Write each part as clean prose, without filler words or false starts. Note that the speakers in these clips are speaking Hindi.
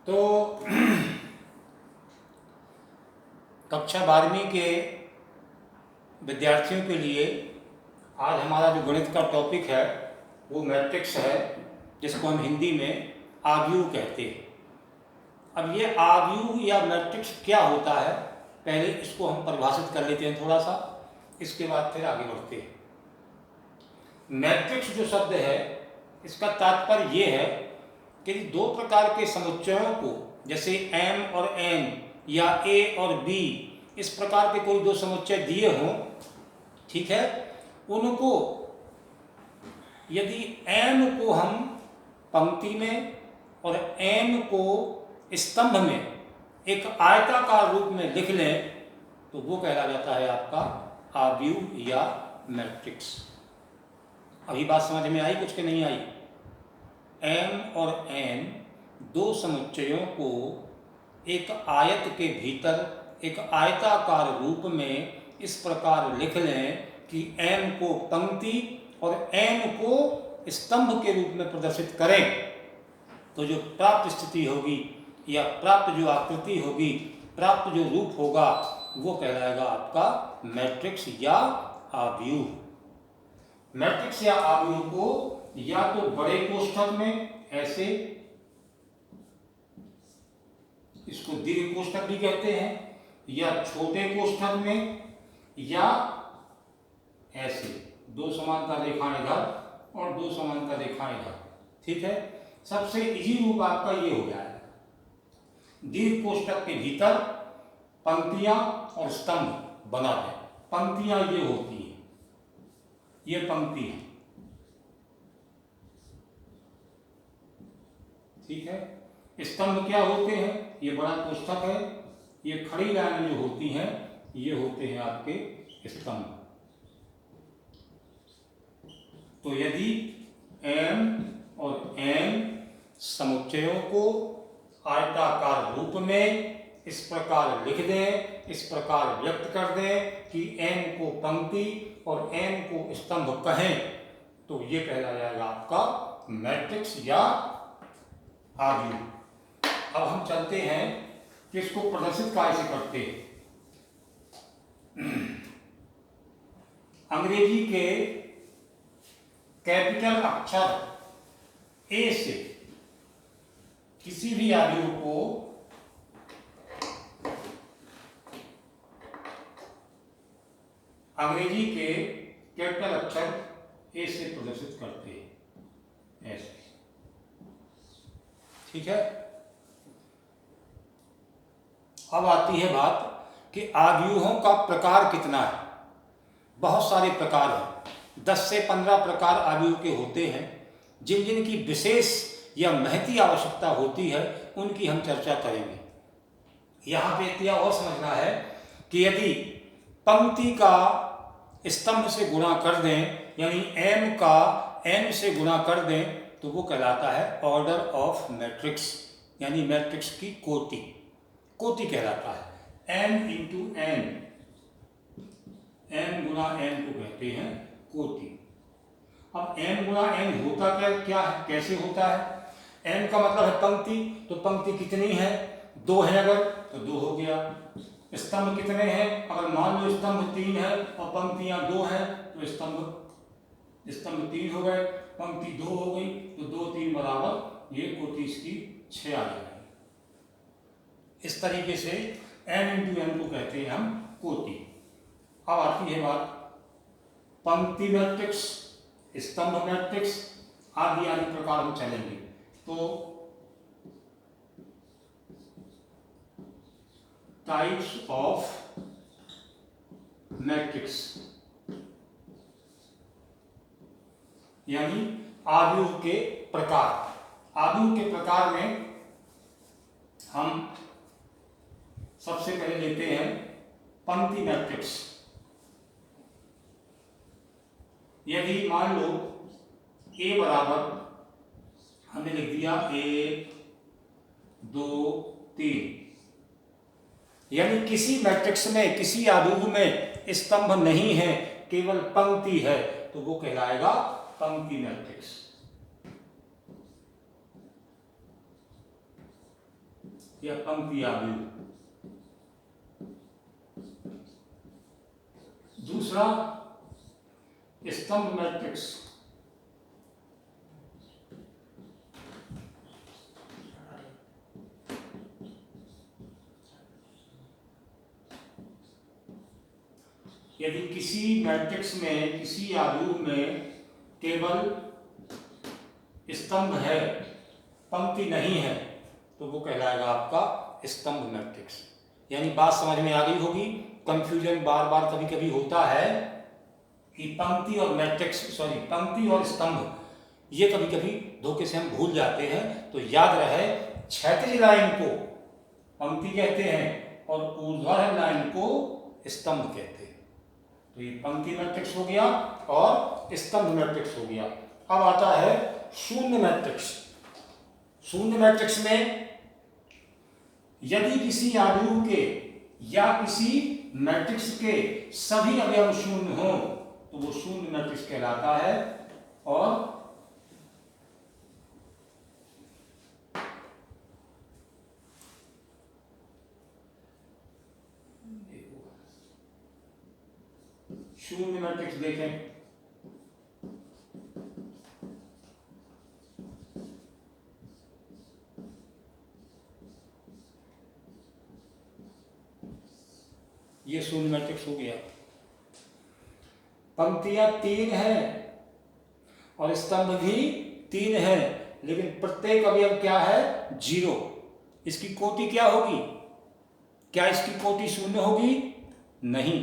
तो कक्षा 12वीं के विद्यार्थियों के लिए आज हमारा जो गणित का टॉपिक है वो मैट्रिक्स है, जिसको हम हिंदी में आव्यूह कहते हैं। अब ये आव्यूह या मैट्रिक्स क्या होता है, पहले इसको हम परिभाषित कर लेते हैं थोड़ा सा, इसके बाद फिर आगे बढ़ते हैं। मैट्रिक्स जो शब्द है इसका तात्पर्य ये है कि दो प्रकार के समुच्चयों को, जैसे m और n या a और b, इस प्रकार के कोई दो समुच्चय दिए हों, ठीक है, उनको यदि m को हम पंक्ति में और n को स्तंभ में एक आयताकार रूप में लिख लें तो वो कहला जाता है आपका आव्यूह या मैट्रिक्स। अभी बात समझ में आई कुछ के नहीं आई? m और n दो समुच्चयों को एक आयत के भीतर एक आयताकार रूप में इस प्रकार लिख लें कि m को पंक्ति और n को स्तंभ के रूप में प्रदर्शित करें, तो जो प्राप्त स्थिति होगी या प्राप्त जो आकृति होगी, प्राप्त जो रूप होगा, वो कहलाएगा आपका मैट्रिक्स या आव्यूह। मैट्रिक्स या आव्यूह को या तो बड़े कोष्ठक में ऐसे, इसको दीर्घ कोष्ठक भी कहते हैं, या छोटे कोष्ठक में, या ऐसे दो समांतर रेखाएं इधर और दो समांतर रेखाएं इधर। ठीक है, सबसे इजी रूप आपका ये हो जाएगा। दीर्घ कोष्ठक के भीतर पंक्तियां और स्तंभ बना है। पंक्तियां ये होती है, ये पंक्ति है, ठीक है। स्तंभ क्या होते हैं? ये बड़ा कोष्ठक है, ये खड़ी लाइन जो होती हैं ये होते हैं आपके स्तंभ। तो यदि m और n समुच्चयों को आयताकार रूप में इस प्रकार लिख दें, इस प्रकार व्यक्त कर दें कि m को पंक्ति और n को स्तंभ कहें, तो ये कहला जाएगा आपका मैट्रिक्स या आव्यूह। अब हम चलते हैं कि इसको प्रदर्शित कैसे करते हैं। अंग्रेजी के कैपिटल अक्षर A से किसी भी आव्यूह को अंग्रेजी के कैपिटल अक्षर A से प्रदर्शित करते हैं, ऐसे, ठीक है। अब आती है बात कि आव्यूहों का प्रकार कितना है। बहुत सारे प्रकार हैं, 10 से 15 प्रकार आव्यूह के होते हैं। जिन जिन की विशेष या महती आवश्यकता होती है उनकी हम चर्चा करेंगे। यहाँ पे इतना और समझना है कि यदि पंक्ति का स्तंभ से गुणा कर दें, यानी m का n से गुणा कर दें, तो वो कहलाता है ऑर्डर ऑफ मैट्रिक्स, यानी मैट्रिक्स की कोटि, कोटि कहलाता है। m इंटू n, m गुणा n को कहते हैं कोटि। अब m गुणा n होता क्या है, कैसे होता है? m का मतलब है पंक्ति, तो पंक्ति कितनी है? 2 है, अगर तो 2 हो गया। स्तंभ कितने हैं? अगर मान लो स्तंभ 3 है और पंक्तियां 2 हैं, तो स्तंभ 3 हो गए, पंक्ति 2 हो गई, तो 2 3 बराबर, ये कोटि इसकी 6 आ जाएगी। इस तरीके से m इंटू n को कहते हैं हम कोटि। अब आती है बात पंक्ति मैट्रिक्स, स्तंभ मैट्रिक्स आदि आदि प्रकार हम चलेंगे। तो टाइप्स ऑफ मैट्रिक्स, यानी आव्यूह के प्रकार। आव्यूह के प्रकार में हम सबसे पहले लेते हैं पंक्ति मैट्रिक्स। यदि मान लो A बराबर, हमने लिख दिया 1 2 3, यानी किसी मैट्रिक्स में, किसी आव्यूह में स्तंभ नहीं है, केवल पंक्ति है, तो वो कहलाएगा पंक्ति मैट्रिक्स। या पंक्ति आव्यूह। दूसरा स्तंभ मैट्रिक्स। यदि किसी मैट्रिक्स में, किसी आव्यूह में केवल स्तंभ है, पंक्ति नहीं है, तो वो कहलाएगा आपका स्तंभ मैट्रिक्स। यानी बात समझ में आ गई होगी। कंफ्यूजन बार बार कभी कभी होता है कि पंक्ति और मैट्रिक्स, सॉरी, पंक्ति और स्तंभ, ये कभी कभी धोखे से हम भूल जाते हैं। तो याद रहे, क्षैतिज लाइन को पंक्ति कहते हैं और ऊर्ध्वाधर लाइन को स्तंभ कहते हैं। तो ये पंक्ति मैट्रिक्स हो गया और स्तंभ मैट्रिक्स हो गया। अब आता है शून्य मैट्रिक्स। शून्य मैट्रिक्स में यदि किसी आव्यूह के या किसी मैट्रिक्स के सभी अवयव शून्य हो तो वो शून्य मैट्रिक्स कहलाता है। और शून्य मैट्रिक्स देखें, ये शून्य मैट्रिक्स हो गया। पंक्तियां 3 हैं और स्तंभ भी 3 हैं, लेकिन प्रत्येक अवयव क्या है? 0। इसकी कोटि क्या होगी? क्या इसकी कोटि शून्य होगी? नहीं।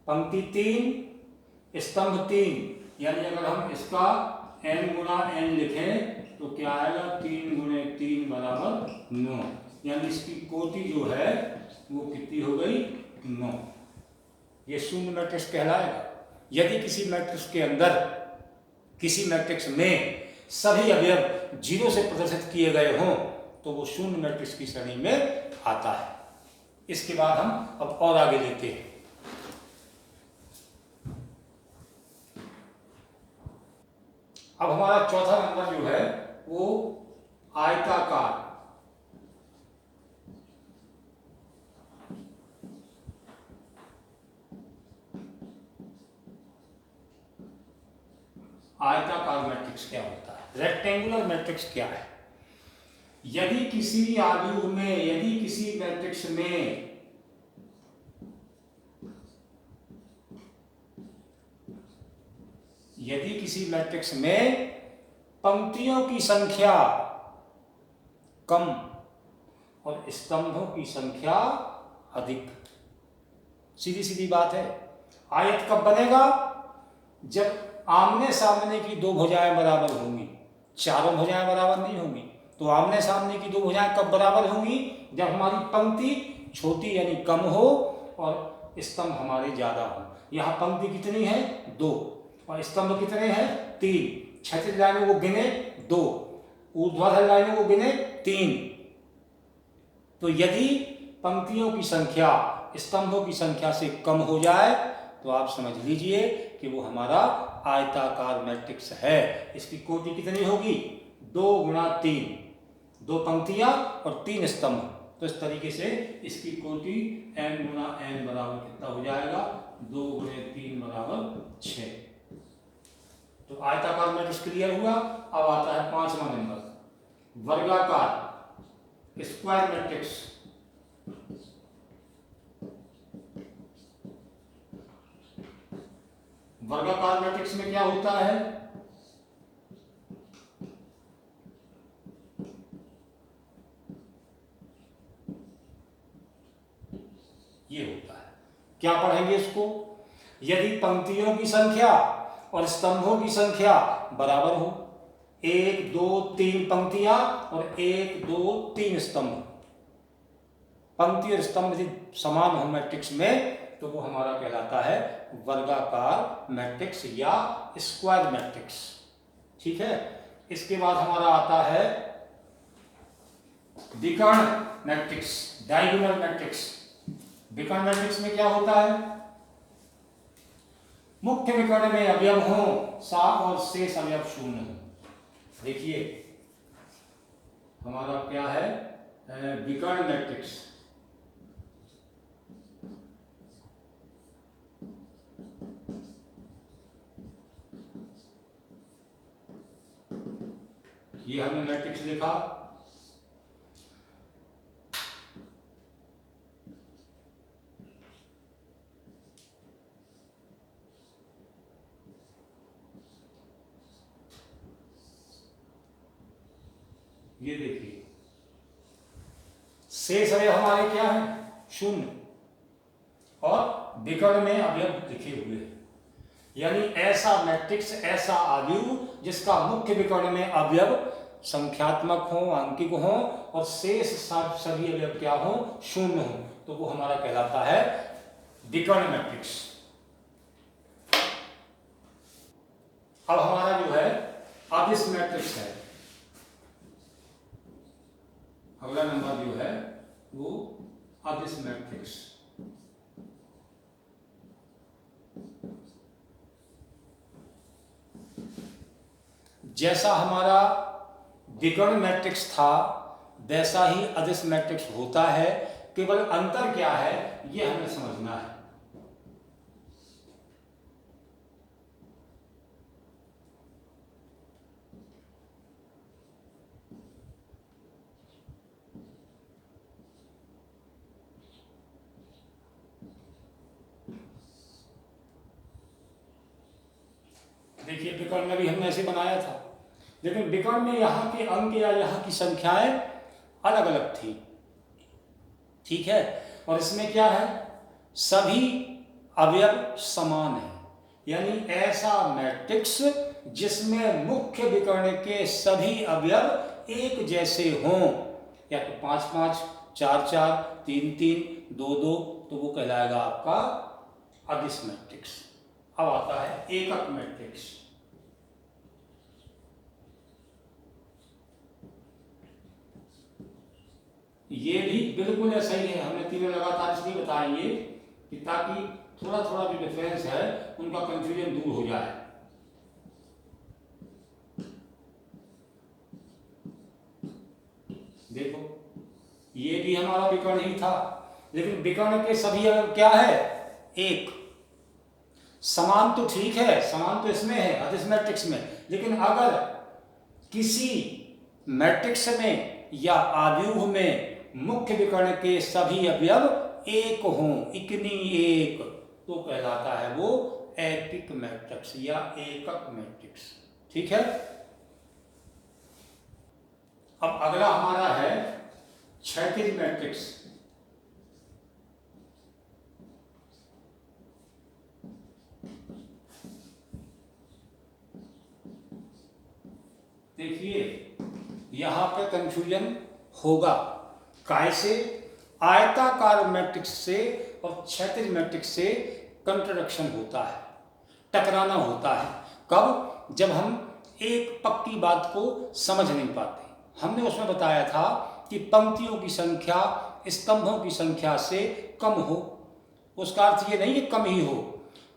पंक्ति 3, स्तंभ 3, यानी अगर हम इसका n गुणा n लिखें तो क्या आएगा? 3 गुणे 3 बराबर 9। यानी इसकी कोटि जो है वो कितनी हो गई? 9। ये शून्य मैट्रिक्स कहलाएगा। यदि किसी मैट्रिक्स के अंदर, किसी मैट्रिक्स में सभी अवयव 0 से प्रदर्शित किए गए हों तो वो शून्य मैट्रिक्स की श्रेणी में आता है। इसके बाद हम अब और आगे लेते हैं। अब हमारा चौथा नंबर जो है वो आयताकार। आयताकार मैट्रिक्स क्या होता है? रेक्टेंगुलर मैट्रिक्स क्या है? यदि किसी आव्यूह में, यदि किसी मैट्रिक्स में यदि किसी मैट्रिक्स में पंक्तियों की संख्या कम और स्तंभों की संख्या अधिक, सीधी सीधी बात है। आयत कब बनेगा? जब आमने सामने की दो भुजाएं बराबर होंगी। चारों भुजाएं बराबर नहीं होंगी। तो आमने सामने की दो भुजाएं कब बराबर होंगी? जब हमारी पंक्ति छोटी यानी कम हो और स्तंभ हमारे ज्यादा हो। यहाँ पंक्ति कितनी है? 2 और स्तंभ कितने हैं? 3। क्षैतिज लाइनों को गिने 2, ऊर्ध्वाधर लाइनों को गिने 3। तो यदि पंक्तियों की संख्या स्तंभों की संख्या से कम हो जाए तो आप समझ लीजिए कि वो हमारा आयताकार मैट्रिक्स है। इसकी कोटि कितनी होगी? 2 गुणा 3, 2 पंक्तियां और 3 स्तंभ। तो इस तरीके से इसकी कोटि n गुणा n बराबर कितना हो जाएगा? 2 गुणे 3 बराबर 6। तो आयताकार मैट्रिक्स क्लियर हुआ। अब आता है 5वां नंबर, वर्गाकार स्क्वायर मैट्रिक्स। वर्गाकार मैट्रिक्स में क्या होता है? ये होता है, क्या पढ़ेंगे इसको? यदि पंक्तियों की संख्या और स्तंभों की संख्या बराबर हो, 1 2 3 पंक्तियां और 1 2 3 स्तंभ, पंक्ति और स्तंभ यदि समान हो मैट्रिक्स में तो वो हमारा कहलाता है वर्गाकार मैट्रिक्स या स्क्वायर मैट्रिक्स। ठीक है। इसके बाद हमारा आता है विकर्ण मैट्रिक्स, डायगोनल मैट्रिक्स। विकर्ण मैट्रिक्स में क्या होता है? मुख्य विकर्ण में अवयव हो 7 और शेष अवयव 0 हो। देखिए हमारा क्या है? विकर्ण मैट्रिक्स। ये हमने मैट्रिक्स लिखा। ये देखिए शेष अवयव हमारे क्या है? शून्य, और विकर्ण में अवयव लिखे हुए हैं। यानी ऐसा मैट्रिक्स, ऐसा आव्यूह जिसका मुख्य विकर्ण में अवयव संख्यात्मक हो, अंकिक हो, और शेष सभी अवयव क्या हो? शून्य हो, तो वो हमारा कहलाता है विकर्ण मैट्रिक्स। अब हमारा जो है अदिश मैट्रिक्स है। अगला नंबर जो है वो अदिश मैट्रिक्स। जैसा हमारा विकर्ण मैट्रिक्स था वैसा ही अदिश मैट्रिक्स होता है, केवल अंतर क्या है ये हमें समझना है। देखिए विकर्ण में भी हमने ऐसे बनाया था, लेकिन विकर्ण में यहाँ के अंक या यहाँ की संख्याएं अलग अलग थी, ठीक है। और इसमें क्या है? सभी अवयव समान है, यानी ऐसा मैट्रिक्स जिसमें मुख्य विकर्ण के सभी अवयव एक जैसे हों, या तो 5 5, 4 4, 3 3, 2 2, तो वो कहलाएगा आपका अदिश मैट्रिक्स। अब आता है एकक मैट्रिक्स। ये भी बिल्कुल ऐसा ही है। हमने तीनों लगातार इसलिए बताएंगे कि ताकि थोड़ा थोड़ा जो डिफरेंस है उनका कंफ्यूजन दूर हो जाए। देखो ये भी हमारा विकर्ण ही था, लेकिन विकर्ण के सभी अवयव क्या है? एक। समान तो ठीक है, समान तो इसमें है अदिश मैट्रिक्स में, लेकिन अगर किसी मैट्रिक्स में या आव्यूह में मुख्य विकर्ण के सभी अवयव एक हों, इकनी एक, तो कहलाता है वो एकिक मैट्रिक्स या एकक मैट्रिक्स, ठीक है। अब अगला हमारा है क्षैतिज मैट्रिक्स। देखिए यहां पे कंफ्यूजन होगा, कैसे? आयताकार मैट्रिक्स से और क्षैतिज मैट्रिक्स से कंट्रडिक्शन होता है, टकराना होता है। कब? जब हम एक पक्की बात को समझ नहीं पाते। हमने उसमें बताया था कि पंक्तियों की संख्या स्तंभों की संख्या से कम हो, उसका अर्थ ये नहीं कि कम ही हो,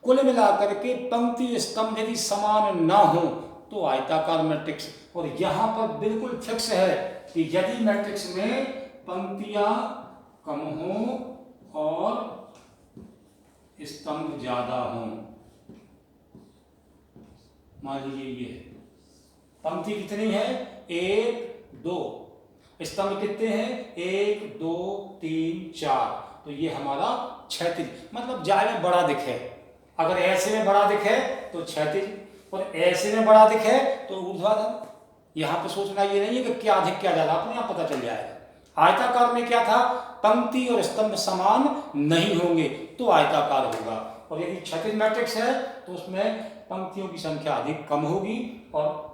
कुल मिलाकर के पंक्ति स्तंभ यदि समान ना हो तो आयताकार मैट्रिक्स। और यहां पर बिल्कुल फिक्स है कि यदि मैट्रिक्स में पंक्तियां कम हो और स्तंभ ज्यादा हो, मान लीजिए ये पंक्ति कितनी है? 1 2, स्तंभ कितने हैं? 1 2 3 4, तो ये हमारा क्षैतिज, मतलब जाए में बड़ा दिखे। अगर ऐसे में बड़ा दिखे तो क्षैतिज, और ऐसे में बड़ा दिखे तो ऊर्ध्वाधर। यहां पे सोचना ये नहीं है कि क्या अधिक क्या ज्यादा, अपने आप पता चल जाएगा। आयताकार में क्या था? पंक्ति और स्तंभ समान नहीं होंगे तो आयताकार होगा, और यदि क्षैतिज मैट्रिक्स है तो उसमें पंक्तियों की संख्या अधिक कम होगी और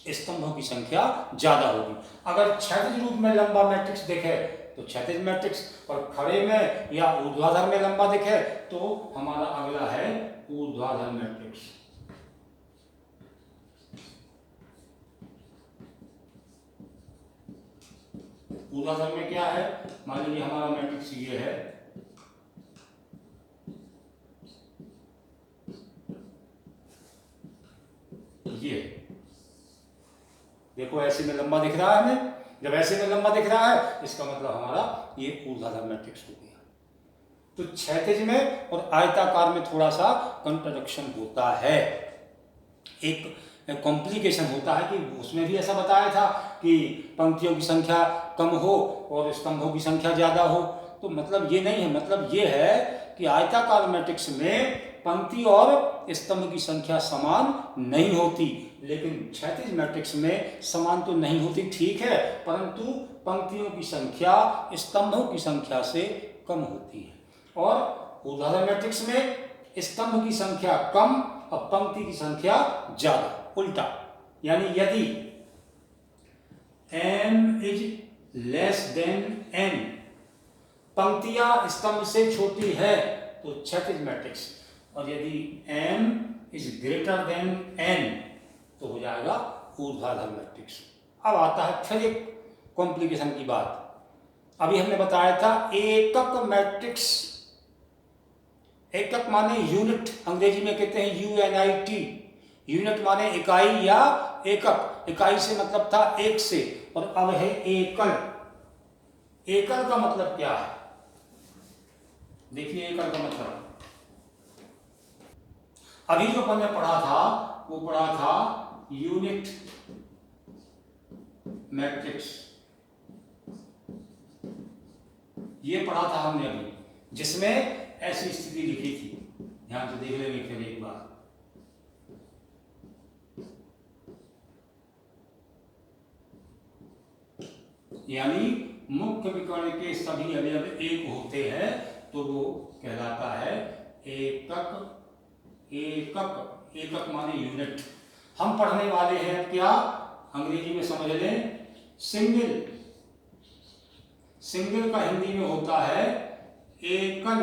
स्तंभों की संख्या ज्यादा होगी। अगर क्षैतिज रूप में लंबा मैट्रिक्स दिखे तो क्षैतिज मैट्रिक्स, और खड़े में या ऊर्ध्वाधर में लंबा दिखे तो हमारा अगला है ऊर्ध्वाधर मैट्रिक्स। ऊर्ध्वाधर में क्या है? मान लीजिए हमारा मैट्रिक्स ये है, ये देखो ऐसे में लंबा दिख रहा है हमें, जब ऐसे में लंबा दिख रहा है इसका मतलब हमारा ये ऊर्ध्वाधर मैट्रिक्स हो गया। तो क्षैतिज में और आयताकार में थोड़ा सा कंट्राडिक्शन होता है, एक कॉम्प्लिकेशन होता है कि उसमें भी ऐसा बताया था कि पंक्तियों की संख्या कम हो और स्तंभों की संख्या ज़्यादा हो। तो मतलब ये नहीं है, मतलब ये है कि आयताकार मैट्रिक्स में पंक्ति और स्तंभ की संख्या समान नहीं होती, लेकिन क्षैतिज मैट्रिक्स में समान तो नहीं होती, ठीक है, परंतु पंक्तियों की संख्या स्तंभों की संख्या से कम होती है। और ऊर्ध्वाधर मैट्रिक्स में स्तंभ की संख्या कम और पंक्ति की संख्या ज्यादा, उल्टा। यानी यदि m is less than n, पंक्तियां स्तंभ से छोटी है तो क्षैतिज मैट्रिक्स, और यदि m is greater than n तो हो जाएगा ऊर्ध्वाधर मैट्रिक्स। अब आता है फिर एक कॉम्प्लिकेशन की बात। अभी हमने बताया था एकक मैट्रिक्स, एकक माने यूनिट, अंग्रेजी में कहते हैं UNIT, यूनिट माने इकाई या एकक, इकाई से मतलब था एक से, और अब है एकल। एकल का मतलब क्या है, देखिए एकल का मतलब अभी जो अपन ने पढ़ा था वो पढ़ा था यूनिट मैट्रिक्स, ये पढ़ा था हमने अभी, जिसमें ऐसी स्थिति लिखी थी, ध्यान से देख लेंगे फिर एक बार। यानी मुख्य विकर्ण के सभी अवयव एक होते हैं तो वो कहलाता है एकक। एकक, एकक माने यूनिट। हम पढ़ने वाले हैं क्या, अंग्रेजी में समझ लें सिंगल। सिंगल का हिंदी में होता है एकल,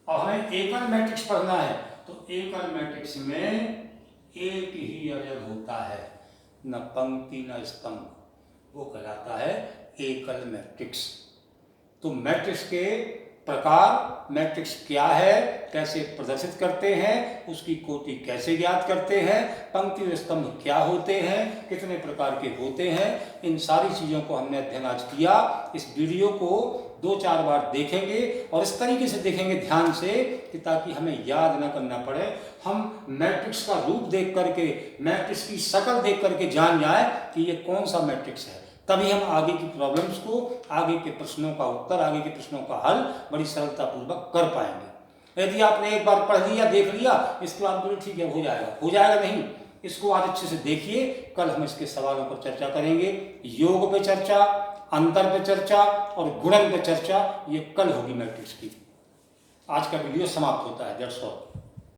और हमें एकल मैट्रिक्स पढ़ना है तो एकल मैट्रिक्स में एक ही अवयव होता है, न पंक्ति न स्तंभ, वो कहलाता है एकल मैट्रिक्स। तो मैट्रिक्स के प्रकार, मैट्रिक्स क्या है, कैसे प्रदर्शित करते हैं, उसकी कोटि कैसे ज्ञात करते हैं, पंक्ति और स्तंभ क्या होते हैं, कितने प्रकार के होते हैं, इन सारी चीज़ों को हमने अध्ययन आज किया। इस वीडियो को 2-4 बार देखेंगे और इस तरीके से देखेंगे ध्यान से कि ताकि हमें याद न करना पड़े, हम मैट्रिक्स का रूप देख करके, मैट्रिक्स की शक्ल देख करके जान जाए कि ये कौन सा मैट्रिक्स है। तभी हम आगे की प्रॉब्लम्स को, आगे के प्रश्नों का उत्तर, आगे के प्रश्नों का हल बड़ी सरलतापूर्वक कर पाएंगे। यदि आपने एक बार पढ़ लिया, देख लिया, इसके बाद बोले ठीक है हो जाएगा, हो जाएगा नहीं, इसको आज अच्छे से देखिए। कल हम इसके सवालों पर चर्चा करेंगे, योग पे चर्चा, अंतर पे चर्चा और गुणन पे चर्चा, ये कल होगी मैट्रिक्स की। आज का वीडियो समाप्त होता है। That's all.